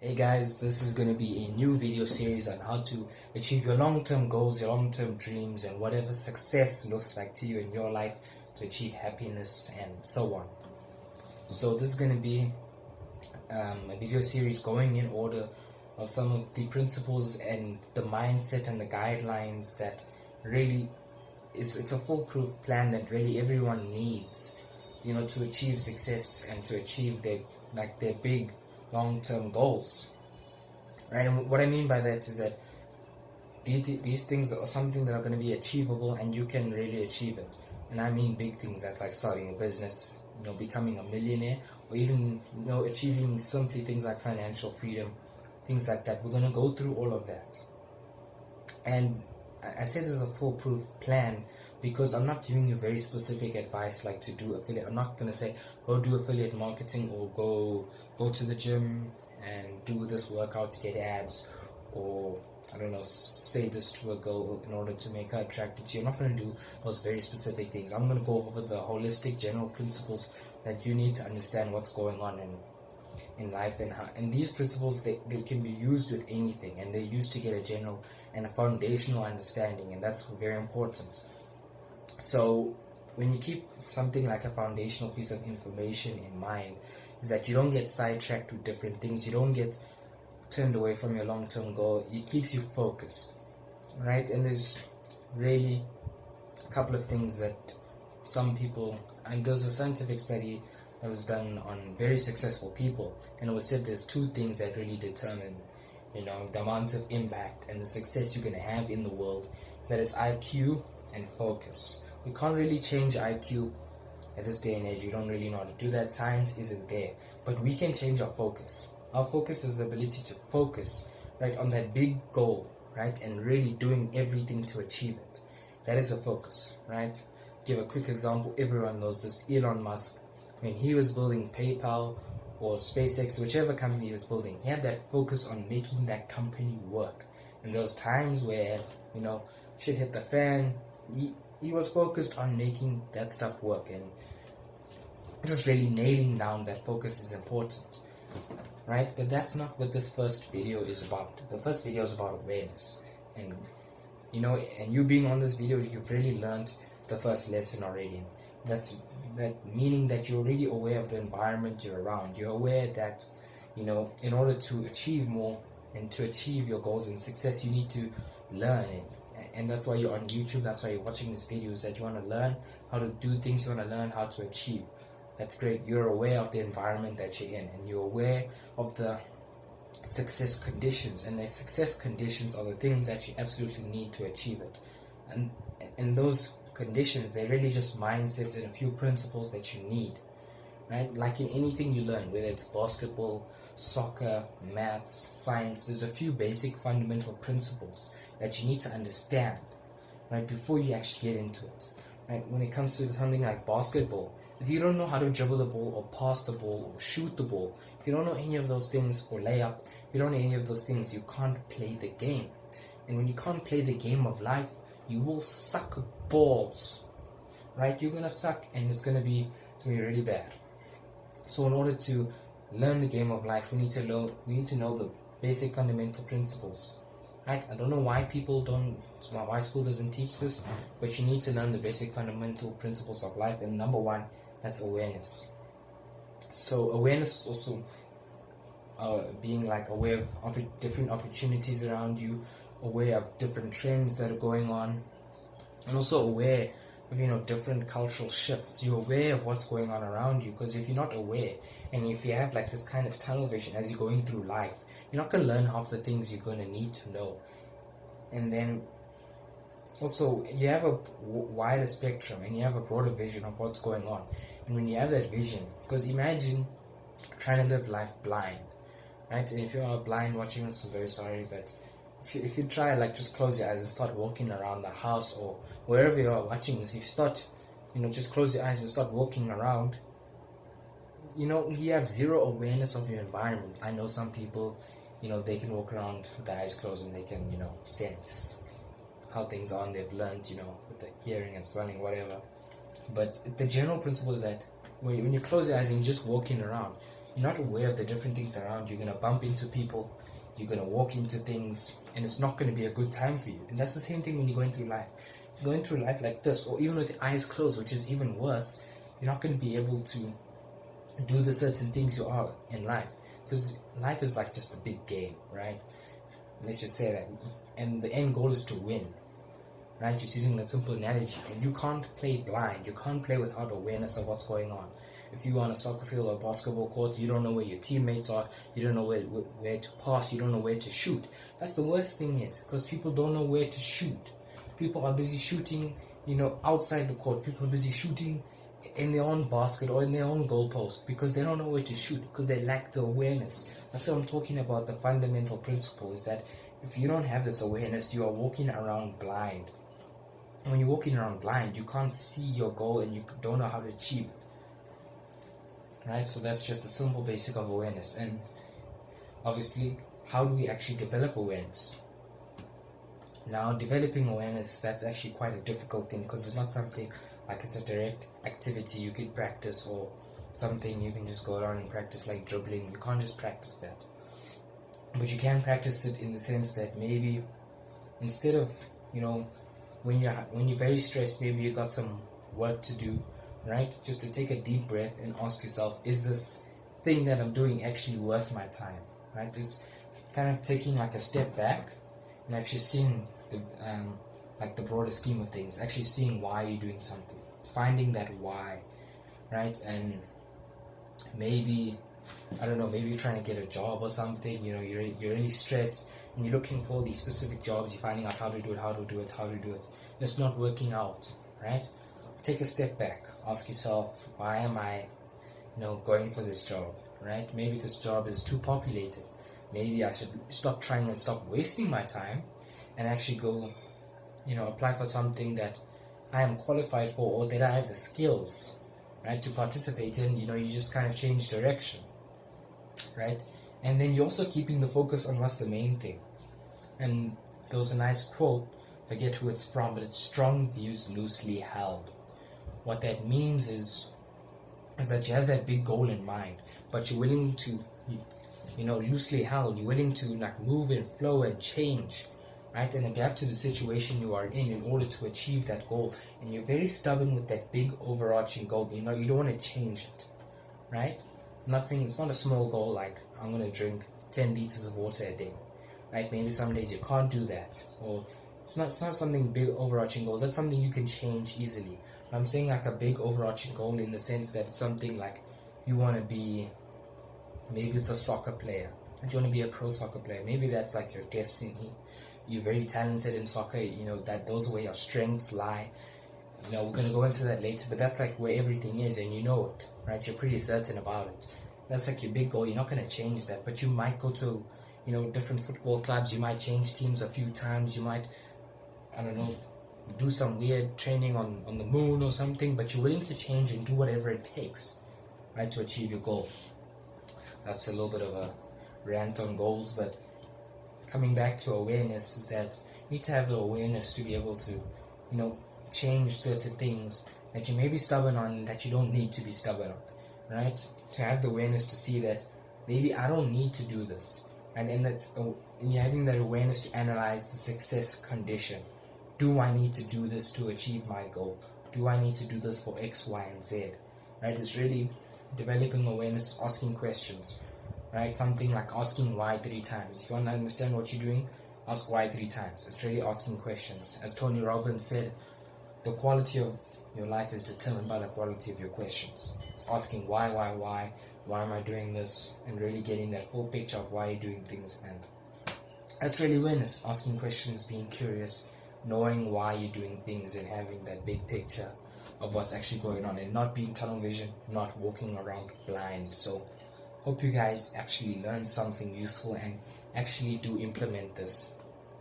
Hey guys, this is going to be a new video series on how to achieve your long-term goals, your long-term dreams, and whatever success looks like to you in your life to achieve happiness and so on. So this is going to be a video series going in order of some of the principles and the mindset and the guidelines that really it's a foolproof plan that really everyone needs, to achieve success and to achieve their big long-term goals, right? And what I mean by that is that these things are something that are going to be achievable and you can really achieve it. And I mean big things. That's like starting a business, becoming a millionaire, or even achieving simply things like financial freedom, things like that. We're going to go through all of that. And I said this is a foolproof plan because I'm not giving you very specific advice like to do affiliate. I'm not going to say go do affiliate marketing or go to the gym and do this workout to get abs, or I don't know, say this to a girl in order to make her attracted to you. I'm not going to do those very specific things. I'm going to go over the holistic general principles that you need to understand what's going on in life, and these principles they can be used with anything, and they're used to get a general and a foundational understanding, and that's very important. So when you keep something like a foundational piece of information in mind, is that you don't get sidetracked with different things, you don't get turned away from your long-term goal. It keeps you focused, right? And there's really a couple of things that some people, and there's a scientific study that was done on very successful people, and it was said there's two things that really determine the amount of impact and the success you're going to have in the world. That is IQ and focus. We can't really change IQ at this day and age. We don't really know how to do that. Science isn't there, but we can change our focus. Our focus is the ability to focus right on that big goal, right, and really doing everything to achieve it. That is a focus, right? Give a quick example. Everyone knows this. Elon Musk, when he was building PayPal or SpaceX, whichever company he was building, he had that focus on making that company work. And those times where shit hit the fan, he was focused on making that stuff work, and just really nailing down that focus is important, right? But that's not what this first video is about. The first video is about awareness, and and you being on this video, you've really learned the first lesson already. That meaning that you're already aware of the environment you're around. You're aware that in order to achieve more and to achieve your goals and success, you need to learn it. And that's why you're on YouTube, that's why you're watching these videos, that you want to learn how to do things, you want to learn how to achieve. That's great. You're aware of the environment that you're in, and you're aware of the success conditions, and the success conditions are the things that you absolutely need to achieve it. And those conditions, they're really just mindsets and a few principles that you need, right? Like in anything you learn, whether it's basketball, soccer, maths, science, there's a few basic fundamental principles that you need to understand, right, before you actually get into it, right? When it comes to something like basketball, if you don't know how to dribble the ball or pass the ball or shoot the ball, if you don't know any of those things, or lay up, if you don't know any of those things, you can't play the game. And when you can't play the game of life, you will suck balls, right? You're gonna suck, and it's gonna be really bad. So in order to learn the game of life, we need to know the basic fundamental principles, right? I don't know why why school doesn't teach this, but you need to learn the basic fundamental principles of life. And number one, that's awareness. So awareness is also being like aware of different opportunities around you, aware of different trends that are going on, and also aware of different cultural shifts. You're aware of what's going on around you, because if you're not aware, and if you have like this kind of tunnel vision as you're going through life, you're not going to learn half the things you're going to need to know. And then also you have a wider spectrum, and you have a broader vision of what's going on. And when you have that vision, because imagine trying to live life blind, right? And if you are blind watching this, I'm very sorry, but if you try, like, just close your eyes and start walking around the house or wherever you are watching this, if you start, just close your eyes and start walking around, you have zero awareness of your environment. I know some people, they can walk around with their eyes closed and they can, sense how things are, and they've learned, with the hearing and smelling, whatever. But the general principle is that when you close your eyes and you're just walking around, you're not aware of the different things around you. You're going to bump into people, you're going to walk into things, and it's not going to be a good time for you. And that's the same thing when you're going through life. You're going through life like this, or even with your eyes closed, which is even worse, you're not going to be able to do the certain things you are in life, because life is like just a big game, right? Let's just say that, and the end goal is to win, right? Just using that simple analogy. And you can't play blind. You can't play without awareness of what's going on. If you're on a soccer field or a basketball court, you don't know where your teammates are, you don't know where to pass, you don't know where to shoot. That's the worst thing is, because people don't know where to shoot. People are busy shooting, outside the court. People are busy shooting in their own basket or in their own goalpost, because they don't know where to shoot, because they lack the awareness. That's what I'm talking about. The fundamental principle is that if you don't have this awareness, you are walking around blind. And when you're walking around blind, you can't see your goal and you don't know how to achieve it. Right? So that's just a simple basic of awareness. And obviously, how do we actually develop awareness? Now, developing awareness, that's actually quite a difficult thing, because it's not something like it's a direct activity you could practice, or something you can just go around and practice like dribbling. You can't just practice that. But you can practice it in the sense that maybe instead of, when you're very stressed, maybe you got some work to do, right? Just to take a deep breath and ask yourself, is this thing that I'm doing actually worth my time, right? Just kind of taking like a step back and actually seeing the broader scheme of things, actually seeing why you're doing something. It's finding that why, right? And maybe, I don't know, maybe you're trying to get a job or something, you're really stressed, and you're looking for these specific jobs, you're finding out how to do it, it's not working out, right? Take a step back, ask yourself, why am I, going for this job, right? Maybe this job is too populated. Maybe I should stop trying and stop wasting my time and actually go, apply for something that I am qualified for, or that I have the skills, right, to participate in. You just kind of change direction, right? And then you're also keeping the focus on what's the main thing. And there was a nice quote, forget who it's from, but it's strong views loosely held. What that means is that you have that big goal in mind, but you're willing to, loosely held, you're willing to like move and flow and change, right, and adapt to the situation you are in order to achieve that goal. And you're very stubborn with that big overarching goal. You don't want to change it, right? I'm not saying it's not a small goal like I'm going to drink 10 liters of water a day, right? Maybe some days you can't do that, or it's not something big overarching goal. That's something you can change easily. I'm saying like a big overarching goal in the sense that it's something like you want to be, maybe it's a soccer player, and you want to be a pro soccer player. Maybe that's like your destiny. You're very talented in soccer, that those are where your strengths lie. We're going to go into that later, but that's like where everything is, and you know it, right? You're pretty certain about it. That's like your big goal. You're not going to change that, but you might go to, different football clubs. You might change teams a few times. You might, I don't know, do some weird training on the moon or something, but you're willing to change and do whatever it takes, right, to achieve your goal. That's a little bit of a rant on goals, but coming back to awareness is that you need to have the awareness to be able to, change certain things that you may be stubborn on that you don't need to be stubborn on, right? To have the awareness to see that maybe I don't need to do this, and you're having that awareness to analyze the success condition. Do I need to do this to achieve my goal? Do I need to do this for X, Y, and Z? Right? It's really developing awareness, asking questions, right? Something like asking why 3 times. If you want to understand what you're doing, ask why 3 times. It's really asking questions. As Tony Robbins said, the quality of your life is determined by the quality of your questions. It's asking why am I doing this, and really getting that full picture of why you're doing things. And that's really awareness, asking questions, being curious, knowing why you're doing things, and having that big picture of what's actually going on, and not being tunnel vision, not walking around blind. So hope you guys actually learn something useful and actually do implement this,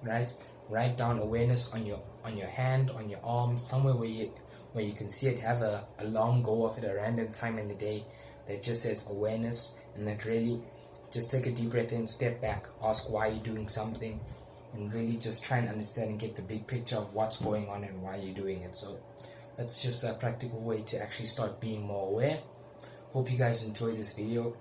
right? Write down awareness on your hand, on your arm, somewhere where you can see it. Have a long go off at a random time in the day that just says awareness, and that really just take a deep breath in, step back, ask why you're doing something, and really just try and understand and get the big picture of what's going on and why you're doing it. So that's just a practical way to actually start being more aware. Hope you guys enjoyed this video.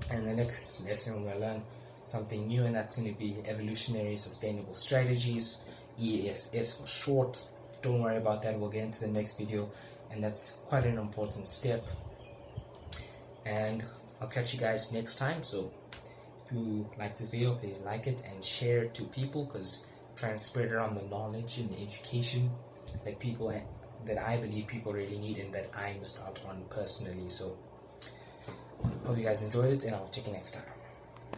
And the next lesson we're going to learn something new, and that's going to be evolutionary sustainable strategies, ESS for short. Don't worry about that, we'll get into the next video, and that's quite an important step. And I'll catch you guys next time. So if you like this video, please like it and share it to people, because try and spread around the knowledge and the education that people, that I believe people really need, and that I missed out on personally. So hope you guys enjoyed it, and I'll check you next time.